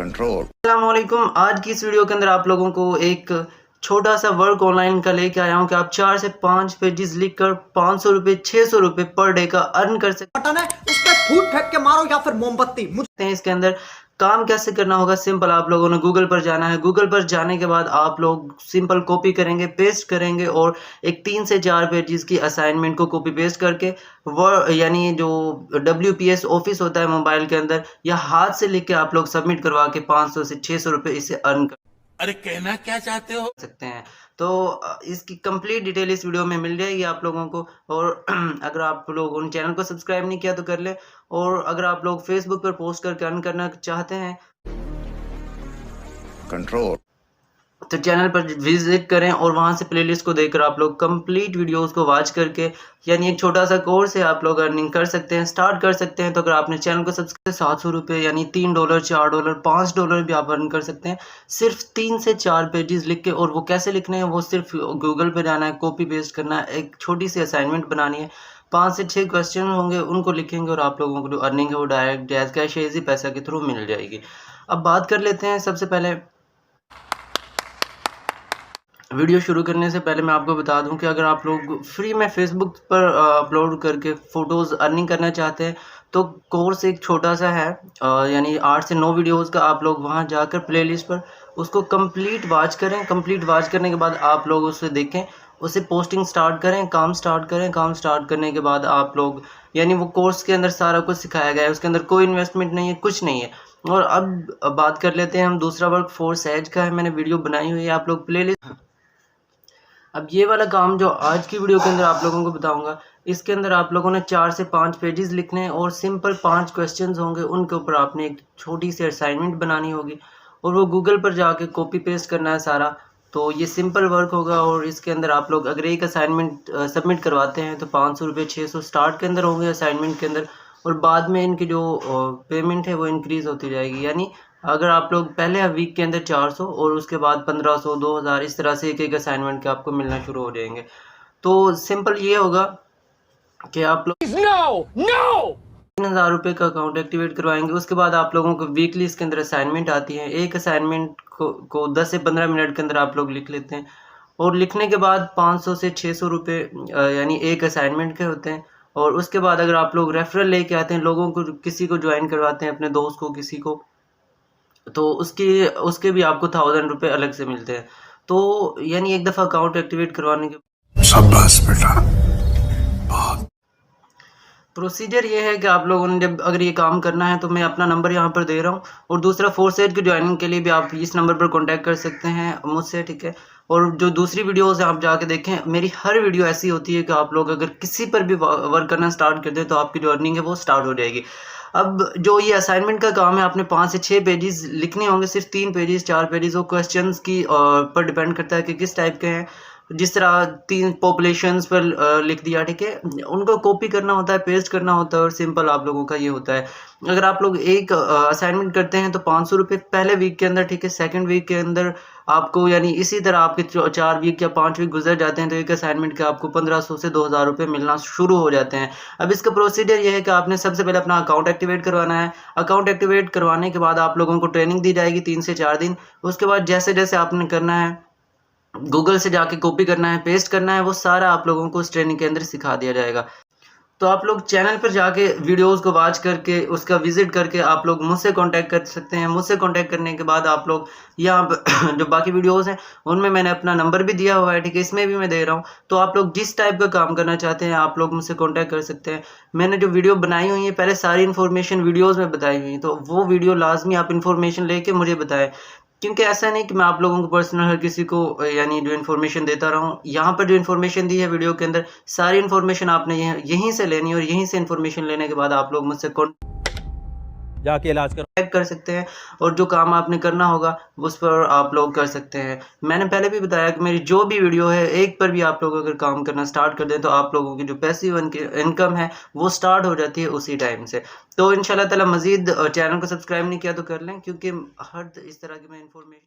Control. अस्सलामुअलैकुम। आज की इस वीडियो के अंदर आप लोगों को एक छोटा सा वर्क ऑनलाइन का लेके आया हूँ कि आप 4 से 5 पेजेस लिखकर 500 रुपये 600 रुपये पर डे का अर्न कर सकते बटन है उस पर फूट फेंक के मारो या फिर मोमबत्ती। हैं। इसके अंदर काम कैसे करना होगा, सिंपल आप लोगों ने गूगल पर जाना है। गूगल पर जाने के बाद आप लोग सिंपल कॉपी करेंगे, पेस्ट करेंगे और एक 3 से 4 पेजेस की असाइनमेंट को कॉपी पेस्ट करके यानी जो WPS ऑफिस होता है मोबाइल के अंदर, या हाथ से लिख के आप लोग सबमिट करवा के 500 से 600 रुपये इससे अर्न कर अरे कहना क्या चाहते हो? सकते हैं। तो इसकी कंप्लीट डिटेल इस वीडियो में मिल जाएगी आप लोगों को। और अगर आप लोगों ने चैनल को सब्सक्राइब नहीं किया तो कर लें। और अगर आप लोग फेसबुक पर पोस्ट करके अर्न करना चाहते हैं कंट्रोल। तो चैनल पर विजिट करें और वहां से प्लेलिस्ट को देखकर आप लोग कंप्लीट वीडियोस को वॉच करके, यानी एक छोटा सा कोर्स है, आप लोग अर्निंग कर सकते हैं, स्टार्ट कर सकते हैं। तो अगर आपने चैनल को सब्सक्राइब 700 रुपये यानी $3 $4 $5 भी आप अर्न कर सकते हैं, सिर्फ 3 से 4 पेजेस लिख के। और वो कैसे लिखने हैं, वो सिर्फ गूगल पर जाना है, कॉपी पेस्ट करना है, एक छोटी सी असाइनमेंट बनानी है, 5 से 6 क्वेश्चन होंगे, उनको लिखेंगे और आप लोगों को जो अर्निंग है वो डायरेक्ट जैज़ कैश इजी पैसा के थ्रू मिल जाएगी। अब बात कर लेते हैं। सबसे पहले वीडियो शुरू करने से पहले मैं आपको बता दूं कि अगर आप लोग फ्री में फेसबुक पर अपलोड करके फ़ोटोज़ अर्निंग करना चाहते हैं तो कोर्स एक छोटा सा है, यानी 8 से 9 वीडियोज़ का। आप लोग वहां जाकर प्लेलिस्ट पर उसको कंप्लीट वॉच करें। कंप्लीट वॉच करने के बाद आप लोग उसे देखें, उसे पोस्टिंग स्टार्ट करें, काम स्टार्ट करें। काम स्टार्ट करने के बाद आप लोग, यानी वो कोर्स के अंदर सारा कुछ सिखाया गया है, उसके अंदर कोई इन्वेस्टमेंट नहीं है, कुछ नहीं है। और अब बात कर लेते हैं हम दूसरा वर्क फोर्स एज का है, मैंने वीडियो बनाई हुई है, आप लोग प्लेलिस्ट। अब ये वाला काम जो आज की वीडियो के अंदर आप लोगों को बताऊंगा, इसके अंदर आप लोगों ने 4 से 5 पेजेस लिखने हैं और सिंपल 5 क्वेश्चंस होंगे, उनके ऊपर आपने एक छोटी सी असाइनमेंट बनानी होगी और वो गूगल पर जाके कॉपी पेस्ट करना है सारा। तो ये सिंपल वर्क होगा। और इसके अंदर आप लोग अगर एक असाइनमेंट सबमिट करवाते हैं तो 500 रुपये 600 स्टार्ट के अंदर होंगे असाइनमेंट के अंदर, और बाद में इनकी जो पेमेंट है वो इंक्रीज़ होती जाएगी। यानी अगर आप लोग पहले वीक के अंदर 400 और उसके बाद 1500 2000 इस तरह से एक एक असाइनमेंट के आपको मिलना शुरू हो जाएंगे। तो सिंपल ये होगा कि आप लोग 3000 रुपये का अकाउंट एक्टिवेट करवाएंगे। उसके बाद आप लोगों को वीकली इसके अंदर असाइनमेंट आती है। एक असाइनमेंट को 10 से 15 मिनट के अंदर आप लोग लिख लेते हैं और लिखने के बाद 500 से 600 रुपये यानी एक असाइनमेंट के होते हैं। और उसके बाद अगर आप लोग रेफरल लेके आते हैं, लोगों को किसी को ज्वाइन करवाते हैं, अपने दोस्त को किसी को, तो उसके भी आपको 1000 रुपये अलग से मिलते हैं। तो यानी एक दफ़ा अकाउंट एक्टिवेट करवाने के शाबाश बेटा। प्रोसीजर ये है कि आप लोगों ने जब अगर ये काम करना है तो मैं अपना नंबर यहाँ पर दे रहा हूँ। और दूसरा फोर्स एज की ज्वाइनिंग के लिए भी आप इस नंबर पर कांटेक्ट कर सकते हैं मुझसे, ठीक है। और जो दूसरी वीडियोस हैं आप जाके देखें, मेरी हर वीडियो ऐसी होती है कि आप लोग अगर किसी पर भी वर्क करना स्टार्ट कर दें तो आपकी जो अर्निंग है वो स्टार्ट हो जाएगी। अब जो ये असाइनमेंट का काम है, आपने 5 से 6 पेजेस लिखने होंगे, सिर्फ 3 पेजेस 4 पेजेस, वो क्वेश्चंस की पर डिपेंड करता है कि किस टाइप के हैं। जिस तरह 3 पॉपुलेशंस पर लिख दिया, ठीक है, उनको कॉपी करना होता है, पेस्ट करना होता है और सिंपल आप लोगों का ये होता है। अगर आप लोग एक असाइनमेंट करते हैं तो 500 रुपये पहले वीक के अंदर, ठीक है। सेकंड वीक के अंदर आपको, यानी इसी तरह आपके 4 वीक या 5 वीक गुजर जाते हैं तो एक असाइनमेंट के आपको 1500 से 2000 रुपये मिलना शुरू हो जाते हैं। अब इसका प्रोसीजर ये है कि आपने सबसे पहले अपना अकाउंट एक्टिवेट करवाना है। अकाउंट एक्टिवेट करवाने के बाद आप लोगों को ट्रेनिंग दी जाएगी 3 से 4 दिन। उसके बाद जैसे जैसे आपने करना है, गूगल से जाके कॉपी करना है, पेस्ट करना है, वो सारा आप लोगों को उस ट्रेनिंग के अंदर सिखा दिया जाएगा। तो आप लोग चैनल पर जाके वीडियोस को वॉच करके उसका विजिट करके आप लोग मुझसे कांटेक्ट कर सकते हैं। मुझसे कांटेक्ट करने के बाद आप लोग यहाँ पर जो बाकी वीडियोस हैं उनमें मैंने अपना नंबर भी दिया हुआ है, ठीक है, इसमें भी मैं दे रहा हूँ। तो आप लोग जिस टाइप का काम करना चाहते हैं आप लोग मुझसे कांटेक्ट कर सकते हैं। मैंने जो वीडियो बनाई हुई है पहले सारी इन्फॉर्मेशन वीडियोज़ में बताई हुई है, तो वो वीडियो लाजमी आप इन्फॉर्मेशन लेके मुझे बताएं, क्योंकि ऐसा नहीं कि मैं आप लोगों को पर्सनल हर किसी को यानी जो इन्फॉर्मेशन देता रहा हूँ। यहाँ पर जो इन्फॉर्मेशन दी है वीडियो के अंदर, सारी इन्फॉर्मेशन आपने यहीं से लेनी है और यहीं से इन्फॉर्मेशन लेने के बाद आप लोग मुझसे जाके इलाज कर सकते हैं और जो काम आपने करना होगा उस पर आप लोग कर सकते हैं। मैंने पहले भी बताया कि मेरी जो भी वीडियो है, एक पर भी आप लोग अगर काम करना स्टार्ट कर दें तो आप लोगों की जो पैसिव इनकम है वो स्टार्ट हो जाती है उसी टाइम से। तो इंशाल्लाह ताला मज़ीद चैनल को सब्सक्राइब नहीं किया तो कर लें, क्योंकि हर इस तरह की मैं इन्फॉर्मेशन